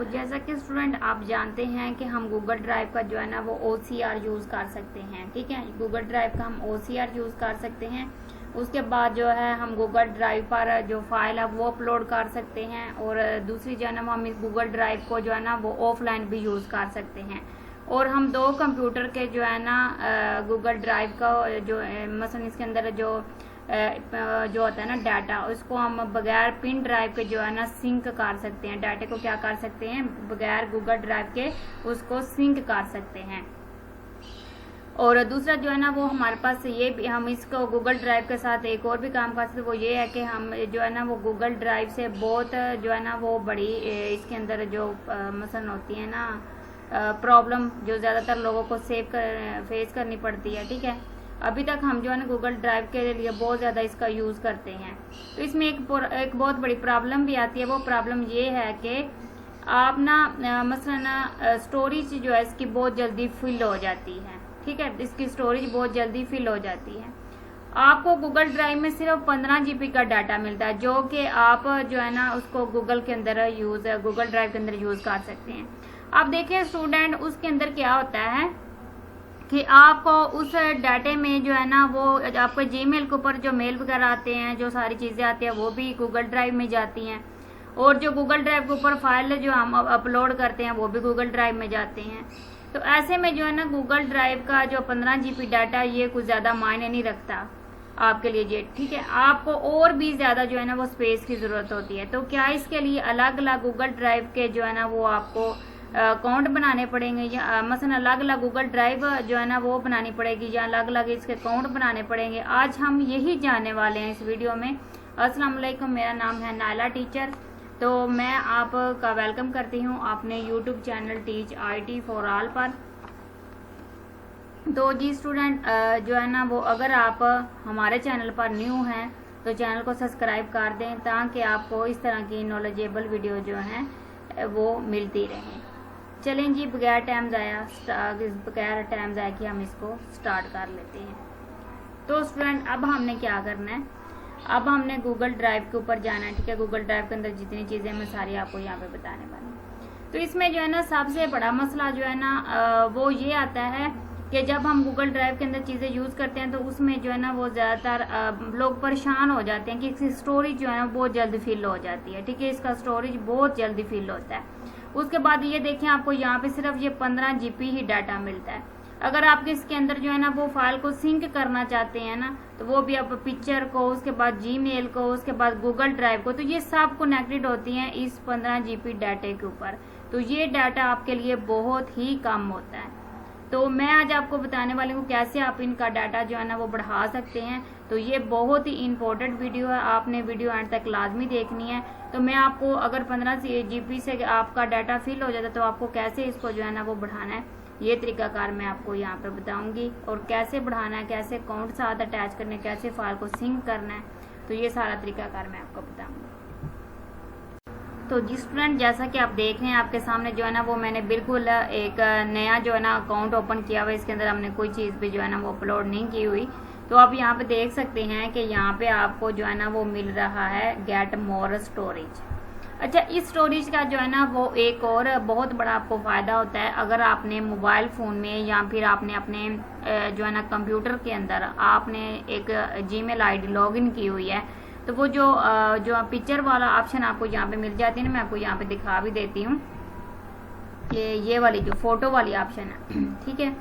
जैसा कि स्टूडेंट आप जानते हैं कि हम गूगल ड्राइव का जो है ना वो OCR यूज़ कर सकते हैं। ठीक है, गूगल ड्राइव का हम OCR यूज़ कर सकते हैं। उसके बाद जो है हम गूगल ड्राइव पर जो फाइल है वो अपलोड कर सकते हैं, और दूसरी जो है ना हम इस गूगल ड्राइव को जो है ना वो ऑफलाइन भी यूज़ कर सकते हैं। और हम 2 कंप्यूटर के जो है ना गूगल ड्राइव का जो मसलन इसके अंदर जो होता है ना डाटा, उसको हम बगैर पिन ड्राइव के जो है ना सिंक कर सकते हैं। डाटा को क्या कर सकते हैं, बगैर गूगल ड्राइव के उसको सिंक कर सकते हैं। और दूसरा जो है ना वो हमारे पास ये भी, हम इसको गूगल ड्राइव के साथ एक और भी काम कर सकते हैं। वो ये है कि हम जो है ना वो गूगल ड्राइव से बहुत जो है ना वो बड़ी इसके अंदर जो मसलन होती है ना प्रॉब्लम जो ज़्यादातर लोगों को फेस करनी पड़ती है। ठीक है, अभी तक हम जो है ना गूगल ड्राइव के लिए बहुत ज़्यादा इसका यूज़ करते हैं। तो इसमें एक बहुत बड़ी प्रॉब्लम भी आती है। वो प्रॉब्लम ये है कि आप ना मसलन स्टोरेज जो है इसकी बहुत जल्दी फिल हो जाती है। ठीक है, इसकी स्टोरेज बहुत जल्दी फिल हो जाती है। आपको गूगल ड्राइव में सिर्फ 15 GB का डाटा मिलता है, जो कि आप जो है ना उसको गूगल ड्राइव के अंदर यूज़ कर सकते हैं। आप देखें स्टूडेंट, उसके अंदर क्या होता है कि आपको उस डाटे में जो है ना वो आपके जीमेल के ऊपर जो मेल वगैरह आते हैं, जो सारी चीज़ें आती हैं वो भी गूगल ड्राइव में जाती हैं, और जो गूगल ड्राइव के ऊपर फाइल जो हम अपलोड करते हैं वो भी गूगल ड्राइव में जाते हैं। तो ऐसे में जो है ना गूगल ड्राइव का जो 15 GB डाटा ये कुछ ज़्यादा मायने नहीं रखता आपके लिए ये। ठीक है, आपको और भी ज़्यादा जो है ना वो स्पेस की ज़रूरत होती है। तो क्या इसके लिए अलग अलग गूगल ड्राइव के जो है ना वो आपको अकाउंट बनाने पड़ेंगे, या मसलन अलग अलग गूगल ड्राइव जो है ना वो बनानी पड़ेगी, या अलग अलग इसके अकाउंट बनाने पड़ेंगे? आज हम यही जानने वाले हैं इस वीडियो में। अस्सलाम वालेकुम, मेरा नाम है नायला टीचर। तो मैं आपका वेलकम करती हूँ अपने YouTube channel teach IT for all पर। तो जी स्टूडेंट जो है ना वो अगर आप हमारे चैनल पर न्यू हैं तो चैनल को सब्सक्राइब कर दें, ताकि आपको इस तरह की नॉलेजेबल वीडियो जो हैं वो मिलती रहें। चलें जी, बगैर टाइम ज़ाया कि हम इसको स्टार्ट कर लेते हैं। तो स्टूडेंट अब हमने क्या करना है, अब हमने गूगल ड्राइव के ऊपर जाना है। ठीक है, गूगल ड्राइव के अंदर जितनी चीज़ें मैं सारी आपको यहाँ पे बताने वाली हूँ। तो इसमें जो है ना सबसे बड़ा मसला जो है ना वो ये आता है कि जब हम गूगल ड्राइव के अंदर चीज़ें यूज़ करते हैं तो उसमें जो है ना वो ज़्यादातर लोग परेशान हो जाते हैं कि इसकी स्टोरेज जो है ना बहुत जल्दी फिल हो जाती है। ठीक है, इसका स्टोरेज बहुत जल्दी फिल होता है। उसके बाद ये देखें, आपको यहाँ पे सिर्फ ये 15 GB ही डाटा मिलता है। अगर आप इसके अंदर जो है ना वो फाइल को सिंक करना चाहते हैं ना, तो वो भी आप पिक्चर को, उसके बाद जीमेल को, उसके बाद गूगल ड्राइव को, तो ये सब कनेक्टेड होती हैं इस 15 GB डाटे के ऊपर। तो ये डाटा आपके लिए बहुत ही कम होता है। तो मैं आज आपको बताने वाली हूँ कैसे आप इनका डाटा जो है ना वो बढ़ा सकते हैं। तो ये बहुत ही इम्पोर्टेंट वीडियो है, आपने वीडियो एंड तक लाजमी देखनी है। तो मैं आपको अगर 15 GB से आपका डाटा फिल हो जाता है तो आपको कैसे इसको जो है ना वो बढ़ाना है, ये तरीकाकार मैं आपको यहाँ पे बताऊंगी। और कैसे बढ़ाना है, कैसे अकाउंट साथ अटैच करना है, कैसे फाइल को सिंक करना है, तो ये सारा तरीकाकार मैं आपको बताऊंगी। तो जी स्टूडेंट, जैसा कि आप देख रहे हैं आपके सामने जो है ना वो मैंने बिल्कुल एक नया जो है ना अकाउंट ओपन किया हुआ है। इसके अंदर हमने कोई चीज़ भी जो है ना वो अपलोड नहीं की हुई। तो आप यहाँ पे देख सकते हैं कि यहाँ पे आपको जो है ना वो मिल रहा है गेट मोर स्टोरेज। अच्छा, इस स्टोरेज का जो है ना वो एक और बहुत बड़ा आपको फ़ायदा होता है। अगर आपने मोबाइल फ़ोन में या फिर आपने अपने जो है ना कंप्यूटर के अंदर आपने एक जीमेल ID लॉगिन की हुई है, तो वो जो पिक्चर वाला ऑप्शन आपको यहाँ पे मिल जाती है ना, मैं आपको यहाँ पे दिखा भी देती हूँ कि ये वाली जो फोटो वाली ऑप्शन है। ठीक है,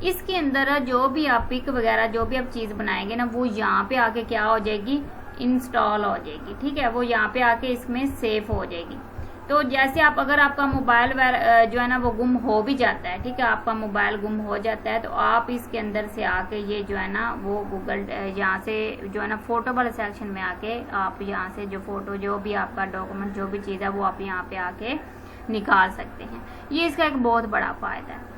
इसके अंदर जो भी आप पिक वगैरह जो भी आप चीज़ बनाएंगे ना वो यहाँ पे आके क्या हो जाएगी, इंस्टॉल हो जाएगी। ठीक है, वो यहाँ पे आके इसमें सेव हो जाएगी। तो जैसे आप अगर आपका मोबाइल जो है ना वो गुम हो भी जाता है, ठीक है, आपका मोबाइल गुम हो जाता है, तो आप इसके अंदर से आके ये जो है ना वो गूगल यहाँ से जो है ना फोटो वाले सेक्शन में आके आप यहाँ से जो फोटो जो भी आपका डॉक्यूमेंट जो भी चीज़ है वो आप यहाँ पे आके निकाल सकते हैं। ये इसका एक बहुत बड़ा फ़ायदा है।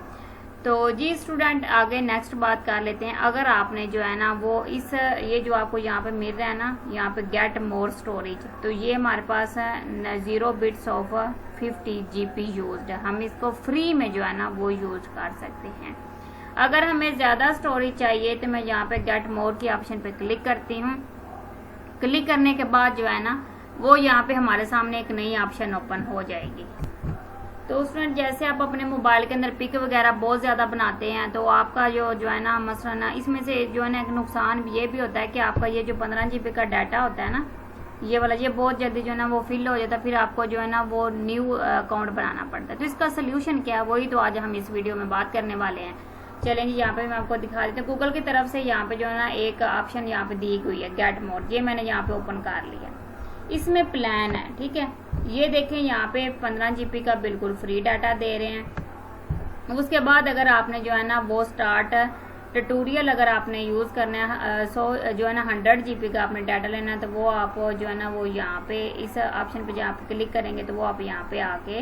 तो जी स्टूडेंट, आगे नेक्स्ट बात कर लेते हैं। अगर आपने जो है ना वो ये जो आपको यहाँ पे मिल रहा है ना, यहाँ पे गेट मोर स्टोरेज, तो ये हमारे पास है 0 bits ऑफ 50 GB यूज्ड। हम इसको फ्री में जो है ना वो यूज कर सकते हैं। अगर हमें ज़्यादा स्टोरेज चाहिए तो मैं यहाँ पे गेट मोर की ऑप्शन पे क्लिक करती हूँ। क्लिक करने के बाद जो है ना वो यहाँ पे हमारे सामने एक नई ऑप्शन ओपन हो जाएगी। तो स्टूडेंट जैसे आप अपने मोबाइल के अंदर पिक वगैरह बहुत ज़्यादा बनाते हैं तो आपका जो है ना मसलन इसमें से जो है ना एक नुकसान ये भी होता है कि आपका ये जो 15 GB का डाटा होता है ना, ये वाला ये बहुत जल्दी जो है ना वो फिल हो जाता है, फिर आपको जो है ना वो न्यू अकाउंट बनाना पड़ता है। तो इसका सोल्यूशन क्या है, वही तो आज हम इस वीडियो में बात करने वाले हैं। चलेंगे यहाँ पे मैं आपको दिखा देती हूँ। गूगल की तरफ से यहाँ पे जो है ना एक ऑप्शन यहाँ पे दी हुई है गेट मोर, ये मैंने यहाँ पे ओपन कर लिया। इसमें प्लान है, ठीक है। ये देखें यहाँ पे 15 GB का बिल्कुल फ्री डाटा दे रहे हैं। उसके बाद अगर आपने जो है ना वो स्टार्ट ट्यूटोरियल अगर आपने यूज़ करना है जो है ना 100 GB का आपने डाटा लेना है तो वो आप जो है ना वो यहाँ पे इस ऑप्शन पे जहाँ पे क्लिक करेंगे तो वो आप यहाँ पे आके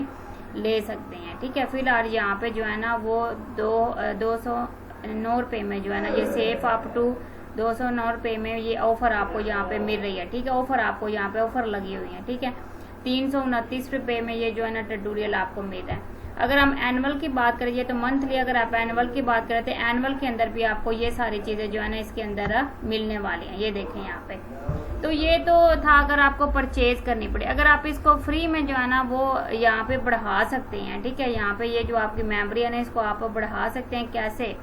ले सकते हैं, ठीक है। फिलहाल यहाँ पे जो है ना वो 209 रुपये में जो है ना ये सेफ अप टू 209 रुपये में ये ऑफर आपको यहाँ पे मिल रही है, ठीक है। ऑफर आपको यहाँ पे ऑफर लगी हुई है, ठीक है। 329 रुपये में ये जो है ना ट्यूटोरियल आपको मिल रहा है। अगर हम एनुअल की बात करेंगे तो मंथली अगर आप एनुअल की बात करें तो एनुअल के अंदर भी आपको ये सारी चीज़ें जो है ना इसके अंदर मिलने वाली हैं। ये देखें यहाँ पे, तो ये तो था अगर आपको परचेज करनी पड़े। अगर आप इसको फ्री में जो है ना वो यहाँ पे बढ़ा सकते हैं, ठीक है। यहाँ पे ये जो आपकी मेमोरी है ना इसको आप बढ़ा सकते हैं। कैसे,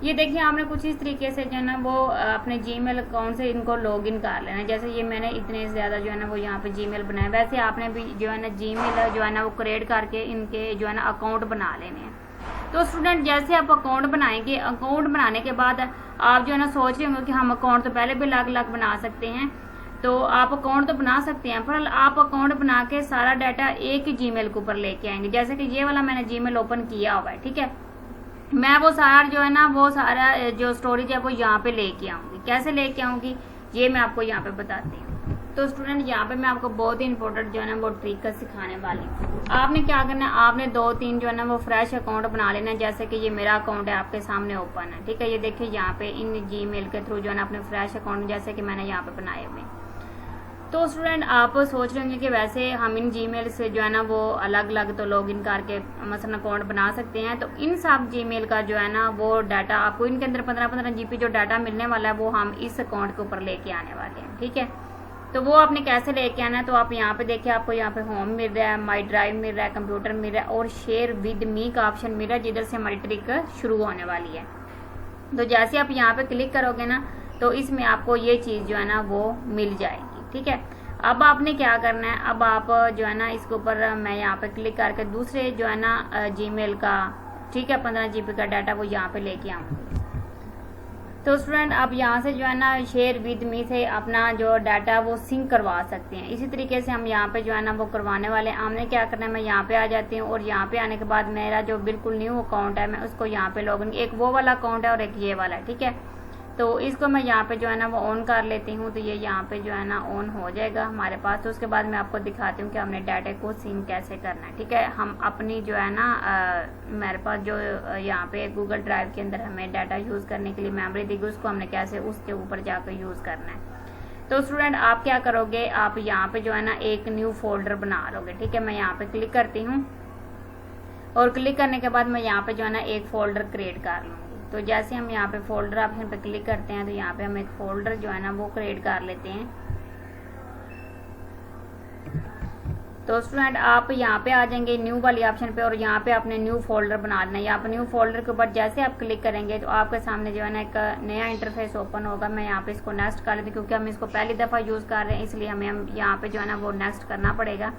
ये देखिए आपने कुछ इस तरीके से जो है ना वो अपने जीमेल अकाउंट से इनको लॉगिन कर लेना। जैसे ये मैंने इतने ज़्यादा जो है ना वो यहाँ पे जीमेल बनाया, वैसे आपने भी जो है ना जीमेल जो है ना वो क्रिएट करके इनके जो है ना अकाउंट बना लेने हैं। तो स्टूडेंट जैसे आप अकाउंट बनाएंगे, अकाउंट बनाने के बाद आप जो है ना सोच रहे होंगे कि हम अकाउंट तो पहले भी अलग अलग बना सकते हैं, तो आप अकाउंट तो बना सकते हैं, पर आप अकाउंट बना के सारा डाटा एक ही जीमेल के ऊपर लेके आएंगे। जैसे कि ये वाला मैंने जीमेल ओपन किया हुआ है, ठीक है। मैं वो सारा जो है ना वो सारा जो स्टोरेज है वो यहाँ पे लेके आऊँगी। कैसे लेके आऊँगी ये मैं आपको यहाँ पे बताती हूँ। तो स्टूडेंट यहाँ पे मैं आपको बहुत ही इंपॉर्टेंट जो है ना वो ट्रिक सिखाने वाली हूँ। आपने क्या करना है, आपने 2-3 जो है ना वो फ्रेश अकाउंट बना लेना है। जैसे कि ये मेरा अकाउंट है आपके सामने ओपन है, ठीक है। ये देखिए यहाँ पे इन जीमेल के थ्रू जो है ना अपने फ्रेश अकाउंट जैसे कि मैंने यहाँ पे बनाए हुए। तो स्टूडेंट आप सोच रहे होंगे कि वैसे हम इन जीमेल से जो है ना वो अलग अलग तो लॉगिन करके मसलन अकाउंट बना सकते हैं। तो इन सब जीमेल का जो है ना वो डाटा आपको इनके अंदर 15-15 GB जो डाटा मिलने वाला है वो हम इस अकाउंट के ऊपर लेके आने वाले हैं, ठीक है। तो वो आपने कैसे लेके आना है, तो आप यहाँ पे देखिए आपको यहाँ पे होम मिल रहा है, माई ड्राइव मिल रहा है, कंप्यूटर मिल रहा है और शेयर विद मी का ऑप्शन मिल रहा है जिधर से हमारी ट्रिक शुरू होने वाली है। तो जैसे आप यहाँ पे क्लिक करोगे ना तो इसमें आपको ये चीज़ जो है ना वो मिल जाएगी, ठीक है। अब आपने क्या करना है, अब आप जो है ना इसके ऊपर मैं यहाँ पे क्लिक करके दूसरे जो है ना जीमेल का, ठीक है, 15 GB का डाटा वो यहाँ पे लेके आऊँगी। तो स्टूडेंट आप यहाँ से जो है ना शेयर विद मी से अपना जो डाटा वो सिंक करवा सकते हैं। इसी तरीके से हम यहाँ पे जो है ना वो करवाने वाले हैं। हमने क्या करना है, मैं यहाँ पे आ जाती हूँ और यहाँ पे आने के बाद मेरा जो बिल्कुल न्यू अकाउंट है मैं उसको यहाँ पे लॉगिन, एक वो वाला अकाउंट है और एक ये वाला है, ठीक है। तो इसको मैं यहाँ पे जो है ना वो ऑन कर लेती हूँ। तो ये यहाँ पे जो है ना ऑन हो जाएगा हमारे पास। तो उसके बाद मैं आपको दिखाती हूँ कि हमने डाटा को सिंक कैसे करना है, ठीक है। हम अपनी जो है ना मेरे पास जो यहाँ पे गूगल ड्राइव के अंदर हमें डाटा यूज़ करने के लिए मेमोरी दी गई उसको हमने कैसे उसके ऊपर जाकर यूज़ करना है। तो स्टूडेंट आप क्या करोगे, आप यहाँ पे जो है ना एक न्यू फोल्डर बना लोगे, ठीक है। मैं यहाँ पे क्लिक करती हूँ और क्लिक करने के बाद मैं यहाँ पे जो है ना एक फोल्डर क्रिएट कर लूँगी। तो जैसे हम यहाँ पे फोल्डर ऑप्शन पे क्लिक करते हैं तो यहाँ पे हम एक फोल्डर जो है ना वो क्रिएट कर लेते हैं। तो स्टूडेंट आप यहाँ पे आ जाएंगे न्यू वाली ऑप्शन पे और यहाँ पे आपने न्यू फोल्डर बना लेना है। यहाँ पे न्यू फोल्डर के ऊपर जैसे आप क्लिक करेंगे तो आपके सामने जो है ना एक नया इंटरफेस ओपन होगा। मैं यहाँ पे इसको नेक्स्ट कर लेती हूँ क्योंकि हम इसको पहली दफ़ा यूज़ कर रहे हैं, इसलिए हमें यहाँ पे जो है ना वो नेक्स्ट करना पड़ेगा।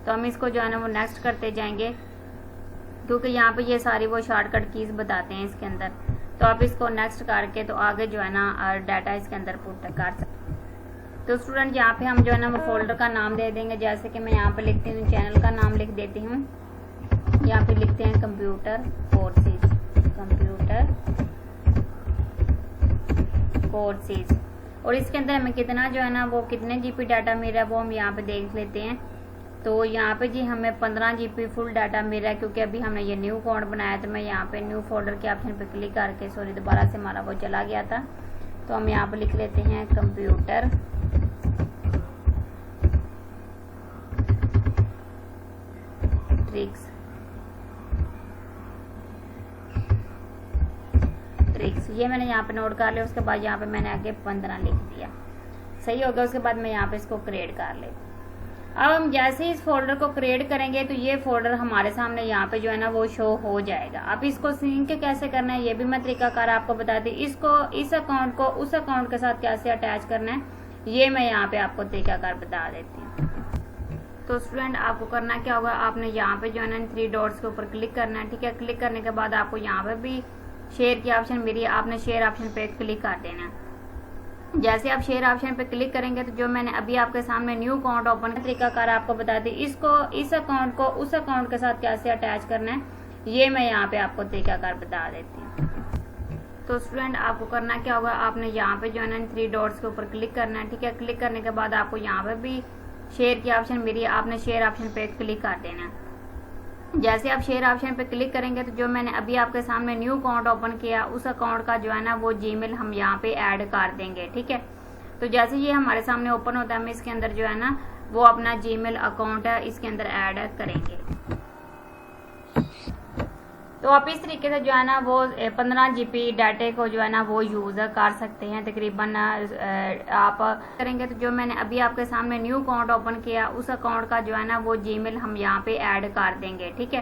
तो हम इसको जो है ना वो नेक्स्ट करते जाएंगे क्योंकि यहाँ पे ये सारी वो शॉर्टकट कीज़ बताते हैं इसके अंदर। तो आप इसको नेक्स्ट करके तो आगे जो है ना डाटा इसके अंदर पुट कर सकते। तो स्टूडेंट यहाँ पे हम जो है ना वो फोल्डर का नाम दे देंगे। जैसे कि मैं यहाँ पे लिखती हूँ, चैनल का नाम लिख देती हूँ। यहाँ पे लिखते हैं कंप्यूटर कोर्सेज और इसके अंदर हमें कितना जो है ना वो कितने GB डाटा मिल रहा है वो हम यहाँ पे देख लेते हैं। तो यहाँ पे जी हमें 15 GB फुल डाटा मिल रहा है क्योंकि अभी हमने ये न्यू अकाउंट बनाया। तो मैं यहाँ पे न्यू फोल्डर के ऑप्शन पे क्लिक करके, सॉरी दोबारा से हमारा वो चला गया था। तो हम यहाँ पे लिख लेते हैं कंप्यूटर ट्रिक्स, ये मैंने यहाँ पे नोट कर लिया। उसके बाद यहाँ पे मैंने आगे 15 लिख दिया, सही हो गया। उसके बाद मैं यहाँ पे इसको क्रिएट कर लेती हूँ। अब हम जैसे ही इस फोल्डर को क्रिएट करेंगे तो ये फोल्डर हमारे सामने यहाँ पे जो है ना वो शो हो जाएगा। अब इसको सिंक कैसे करना है ये भी मैं तरीकाकार आपको बता दी। इसको इस अकाउंट को उस अकाउंट के साथ कैसे अटैच करना है ये मैं यहाँ पे आपको तरीकाकार बता देती हूँ। तो स्टूडेंट आपको करना क्या होगा, आपने यहाँ पे जो है ना 3 डॉट्स के ऊपर क्लिक करना है। ठीक है, क्लिक करने के बाद आपको यहाँ पे भी शेयर की ऑप्शन मिली है, आपने शेयर ऑप्शन पे क्लिक कर देना है। जैसे आप शेयर ऑप्शन पे क्लिक करेंगे तो जो मैंने अभी आपके सामने न्यू अकाउंट ओपन तरीकाकार आपको बता दी। इसको इस अकाउंट को उस अकाउंट के साथ कैसे अटैच करना है ये मैं यहाँ पे आपको तरीकाकार बता देती हूँ। तो स्टूडेंट आपको करना क्या होगा, आपने यहाँ पे जो है ना 3 डॉट्स के ऊपर क्लिक करना है। ठीक है, क्लिक करने के बाद आपको यहाँ पे भी शेयर की ऑप्शन मिली है, आपने शेयर ऑप्शन पे क्लिक कर देना है। जैसे आप शेयर ऑप्शन पे क्लिक करेंगे तो जो मैंने अभी आपके सामने न्यू अकाउंट ओपन किया उस अकाउंट का जो है ना वो जीमेल हम यहाँ पे ऐड कर देंगे। ठीक है, तो जैसे ये हमारे सामने ओपन होता है हम इसके अंदर जो है ना वो अपना जीमेल अकाउंट है इसके अंदर ऐड करेंगे। तो आप इस तरीके से जो है ना वो 15 GB डाटे को जो है ना वो यूज कर सकते हैं। तकरीबन आप करेंगे तो जो मैंने अभी आपके सामने न्यू अकाउंट ओपन किया उस अकाउंट का जो है ना वो जीमेल हम यहाँ पे ऐड कर देंगे। ठीक है,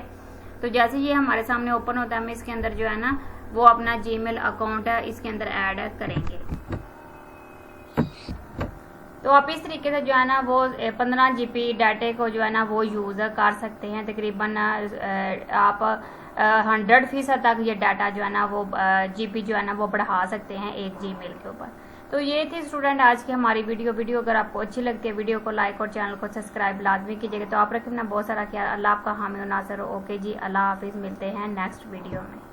तो जैसे ये हमारे सामने ओपन होता है हम इसके अंदर जो है ना वो अपना जीमेल अकाउंट है इसके अंदर ऐड करेंगे। तो आप इस तरीके से जो है ना वो 15 GB डाटे को जो है ना वो यूज कर सकते हैं। तकरीबन आप 100% तक ये डाटा जो है ना वो GB जो है ना वो बढ़ा सकते हैं एक जीमेल के ऊपर। तो ये थी स्टूडेंट आज की हमारी वीडियो अगर आपको अच्छी लगती है वीडियो को लाइक और चैनल को सब्सक्राइब लाजमी कीजिएगा। तो आप रखें अपना बहुत सारा ख्याल। अल्लाह आपका हामी और नाज़र। ओके जी, अल्लाह हाफिज़, मिलते हैं नेक्स्ट वीडियो में।